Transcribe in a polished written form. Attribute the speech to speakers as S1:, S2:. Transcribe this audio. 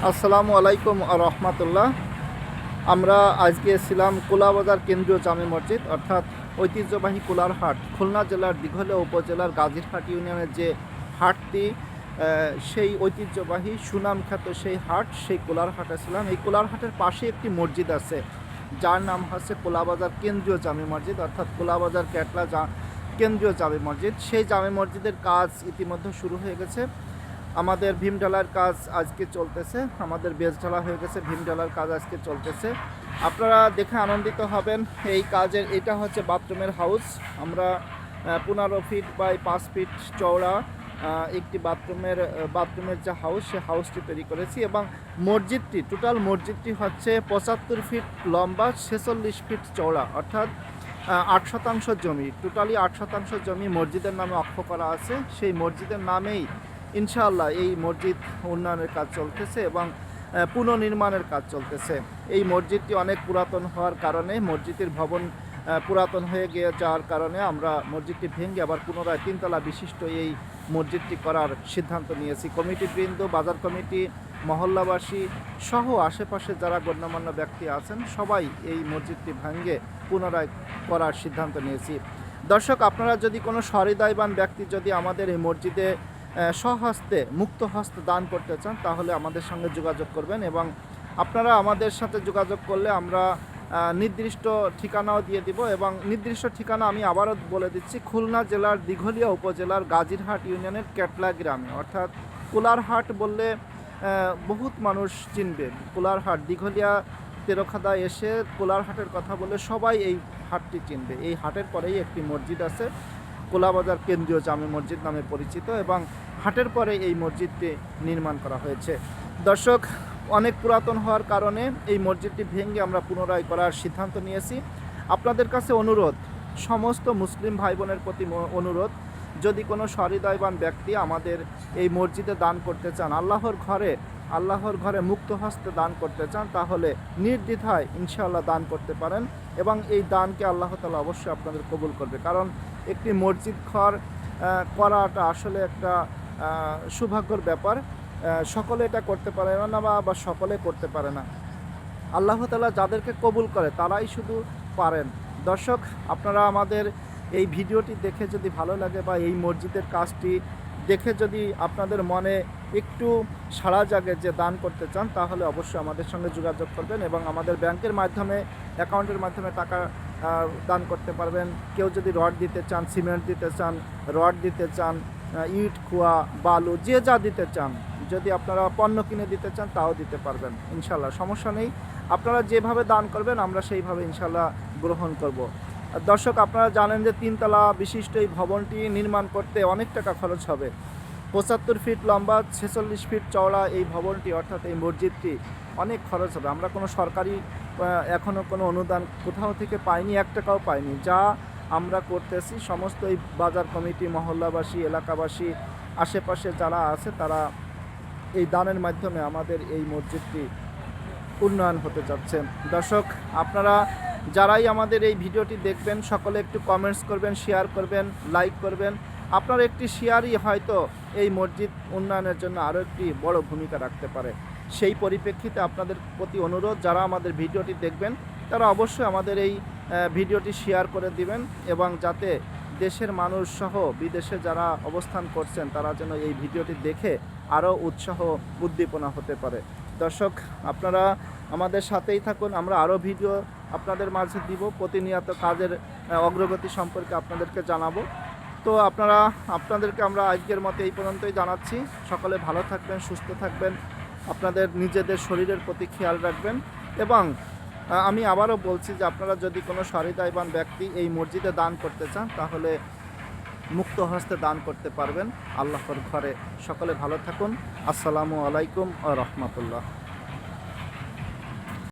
S1: আসসালামু আলাইকুম রহমতুল্লাহ। আমরা আজকে ছিলাম কোলাবাজার কেন্দ্রীয় জামে মসজিদ অর্থাৎ ঐতিহ্যবাহী কোলার হাট, খুলনা জেলার দিঘলিয়া উপজেলার গাজীরহাট ইউনিয়নের যে হাটটি, সেই ঐতিহ্যবাহী সুনামখ্যাত সেই হাট, সেই কোলার হাটে ছিলাম। এই কোলার হাটের পাশে একটি মসজিদ আছে যার নাম হচ্ছে কোলাবাজার কেন্দ্রীয় জামে মসজিদ অর্থাৎ কোলাবাজার ক্যাটলা কেন্দ্রীয় জামে মসজিদ। সেই জামে মসজিদের কাজ ইতিমধ্যে শুরু হয়ে গেছে। আমাদের ভীম ঢালার কাজ আজকে চলতেছে, আমাদের বেজ ঢালা হয়ে গেছে, ভীম ঢালার কাজ আজকে চলতেছে। আপনারা দেখে আনন্দিত হবেন। এই কাজের এটা হচ্ছে বাথরুমের হাউস। আমরা 15 ফিট বাই 5 ফিট চওড়া একটি বাথরুমের যে হাউস, সে হাউসটি তৈরি করেছি এবং টোটাল মসজিদটি হচ্ছে 75 ফিট লম্বা, 46 ফিট চওড়া, অর্থাৎ 8% জমি, টোটালি 8% জমি মসজিদের নামে অক্ষ করা আছে। সেই মসজিদের নামেই ইনশাআল্লাহ এই মসজিদ উন্নয়নের কাজ চলতেছে এবং পুনর্নির্মাণের কাজ চলতেছে। এই মসজিদটি অনেক পুরাতন হওয়ার কারণে, মসজিদের ভবন পুরাতন হয়ে যাওয়ার কারণে আমরা মসজিদটি ভেঙে আবার পুনরায় 3 তলা বিশিষ্ট এই মসজিদটি করার সিদ্ধান্ত নিয়েছি। কমিটিবৃন্দ, বাজার কমিটি, মহল্লাবাসী সহ আশেপাশে যারা গণ্যমান্য ব্যক্তি আছেন সবাই এই মসজিদটি ভেঙে পুনরায় করার সিদ্ধান্ত নিয়েছি। দর্শক, আপনারা যদি কোনো সহৃদয়বান ব্যক্তি যদি আমাদের এই মসজিদে স্বহস্তে মুক্ত হস্তে দান করতে চান তাহলে আমাদের সঙ্গে যোগাযোগ করবেন এবং আপনারা আমাদের সাথে যোগাযোগ করলে আমরা নির্দিষ্ট ঠিকানাও দিয়ে দিব। এবং নির্দিষ্ট ঠিকানা আমি আবারও বলে দিচ্ছি, খুলনা জেলার দিঘলিয়া উপজেলার গাজীরহাট ইউনিয়নের ক্যাটলা গ্রামে, অর্থাৎ কোলারহাট বললে বহুত মানুষ চিনবে। কোলারহাট, দিঘলিয়া তেরোখাদা এসে কোলারহাটের কথা বললে সবাই এই হাটটি চিনবে। এই হাটের পরেই একটি মসজিদ আছে, কোলাবাজার কেন্দ্রীয় জামে মসজিদ নামে পরিচিত, এবং হাটের পরে এই মসজিদটি নির্মাণ করা হয়েছে। দর্শক, অনেক পুরাতন হওয়ার কারণে এই মসজিদটি ভেঙে আমরা পুনরায় করার সিদ্ধান্ত নিয়েছি। আপনাদের কাছে অনুরোধ, সমস্ত মুসলিম ভাই বোনের প্রতি অনুরোধ, যদি কোনো সহৃদয়বান ব্যক্তি আমাদের এই মসজিদে দান করতে চান, আল্লাহর ঘরে মুক্ত হস্তে দান করতে চান, তাহলে নির্দ্বিধায় ইনশাআল্লাহ দান করতে পারেন এবং এই দানকে আল্লাহ তাআলা অবশ্যই আপনাদের কবুল করবে। কারণ একটি মসজিদ ঘর করাটা আসলে একটা সৌভাগ্যের ব্যাপার। সকলে এটা করতে পারে না বা সকলে করতে পারে না। আল্লাহ তাআলা যাদেরকে কবুল করে তারাই শুধু পারেন। দর্শক, আপনারা আমাদের এই ভিডিওটি দেখে যদি ভালো লাগে বা এই মসজিদের কাজটি দেখে যদি আপনাদের মনে একটু সাড়া জাগে যে দান করতে চান, তাহলে অবশ্যই আমাদের সঙ্গে যোগাযোগ করবেন এবং আমাদের ব্যাংকের মাধ্যমে, অ্যাকাউন্টের মাধ্যমে টাকা দান করতে পারবেন। কেউ যদি রড দিতে চান, সিমেন্ট দিতে চান, রড দিতে চান, ইট, খোয়া, বালু, যে যা দিতে চান, যদি আপনারা পণ্য কিনে দিতে চান তাও দিতে পারবেন ইনশাল্লাহ, সমস্যা নেই। আপনারা যেভাবে দান করবেন আমরা সেইভাবে ইনশাল্লাহ গ্রহণ করব। দর্শক, আপনারা জানেন যে 3 তলা বিশিষ্ট এই ভবনটি নির্মাণ করতে অনেক টাকা খরচ হবে। 75 ফিট লম্বা, 46 ফিট চওড়া এই ভবনটি অর্থাৎ এই মসজিদটি অনেক খরচ হবে। আমরা কোনো সরকারি এখনও কোনো অনুদান কোথাও থেকে পাইনি, 1 টাকাও পাইনি। যা আমরা করতেছি সমস্ত এই বাজার কমিটি, মহল্লাবাসী, এলাকাবাসী, আশেপাশে যারা আছে তারা এই দানের মাধ্যমে আমাদের এই মসজিদটি উন্নয়ন হতে যাচ্ছে। দর্শক, আপনারা যারাই আমাদের এই ভিডিওটি দেখবেন সকলে একটু কমেন্টস করবেন, শেয়ার করবেন, লাইক করবেন। আপনার একটি শেয়ারই হয়তো এই মসজিদ উন্নয়নের জন্য আরও একটি বড় ভূমিকা রাখতে পারে। সেই পরিপ্রেক্ষিতে আপনাদের প্রতি অনুরোধ, যারা আমাদের ভিডিওটি দেখবেন তারা অবশ্যই আমাদের এই ভিডিওটি শেয়ার করে দিবেন এবং যাতে দেশের মানুষ সহ বিদেশে যারা অবস্থান করছেন তারা যেন এই ভিডিওটি দেখে আরও উৎসাহ উদ্দীপনা হতে পারে। দর্শক, আপনারা আমাদের সাথেই থাকুন, আমরা আরও ভিডিও আপনাদের মাঝে দিব, প্রতিনিয়ত কাজের অগ্রগতি সম্পর্কে আপনাদেরকে জানাবো। তো আপনাদেরকে আমরা আজকের মতো এই পর্যন্তই জানাচ্ছি। সকলে ভালো থাকবেন, সুস্থ থাকবেন, আপনাদের নিজেদের শরীরের প্রতি খেয়াল রাখবেন এবং আমি আবারও বলছি যে আপনারা যদি কোনো সহৃদয়বান ব্যক্তি এই মসজিদে দান করতে চান তাহলে মুক্ত হস্তে দান করতে পারবেন আল্লাহর ঘরে। সকলে ভালো থাকুন। আসসালামু আলাইকুম ওয়া রাহমাতুল্লাহ।